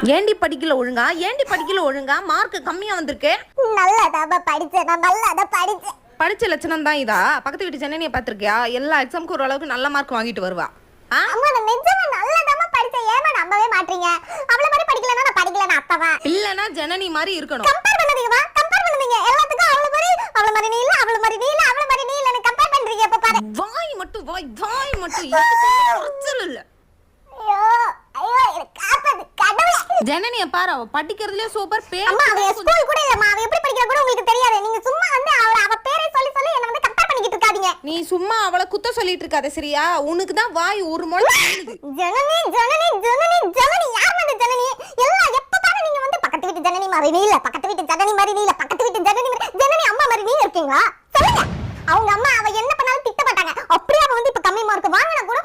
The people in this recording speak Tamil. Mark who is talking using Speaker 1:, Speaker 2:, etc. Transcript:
Speaker 1: ஏண்டி படிக்கல ஒழுங்கா மார்க் கம்மியா வந்திருக்கு.
Speaker 2: நல்லாதான் படிச்சேன், நான் நல்லாதான் படிச்சேன்.
Speaker 1: படிச்ச லட்சணம் தான் இதா? பக்கத்து வீட்டு ஜனனியை பார்த்திருக்கியா? எல்லா எக்ஸாமுக்கு ஒரு அளவுக்கு நல்ல மார்க் வாங்கிட்டு வருவா.
Speaker 2: அம்மா நான் நிஜமா நல்லாதான் படிச்சேன். ஏமா நம்பவே மாட்டீங்க? அவள மாதிரி படிக்கலனா நான் படிக்கலனா அர்த்தமா?
Speaker 1: இல்லனா ஜனனி மாதிரி இருக்கணும்.
Speaker 2: கம்பேர் பண்ணாதீங்கமா, கம்பேர் பண்ணாதீங்க. எல்லாத்துக்கும் அவள மாதிரி நீ இல்ல, அவள மாதிரி நீ இல்ல, அவள மாதிரி நீ இல்லன்னு கம்பேர் பண்றீங்க. அப்ப பாரு.
Speaker 1: வாய் மட்டும் இதுக்கு குறைச்சல் இல்ல.
Speaker 2: ஐயோ ஐயோ எனக்கு காப்பாத்து கடவுளே.
Speaker 1: ஜனனிய பாரு, அவ படிக்கிறதுலயே சூப்பர்.
Speaker 2: அம்மா அவ ஸ்கூல் கூட இல்லம்மா, அவ எப்படி படிக்கிறா கூட உங்களுக்கு தெரியாது. நீங்க சும்மா வந்து அவ பேரை சொல்லி சொல்லி என்ன வந்து கம்பேர் பண்ணிக்கிட்டு இருக்காதீங்க.
Speaker 1: நீ சும்மா அவளை குத்த சொல்லிட்டு இருக்காத சரியா? உனக்கு தான் வாய் ஒரு மொழி.
Speaker 2: ஜனனி ஜனனி ஜனனி ஜனனி யார் அந்த ஜனனி? எல்லாம் எப்ப பாரு நீங்க வந்து பக்கத்து வீட்டு ஜனனி மாதிரி நீ இல்ல, பக்கத்து வீட்டு ஜனனி மாதிரி நீ இல்ல, பக்கத்து வீட்டு ஜனனி அம்மா மாதிரி நீங்க இருக்கீங்களா? சொல்லுங்க. அவங்க அம்மா அவ என்ன பண்ணாலும் திட்ட மாட்டாங்க. அப்படியே அவ வந்து இப்ப கம்மி மார்க் வாங்கினா கூட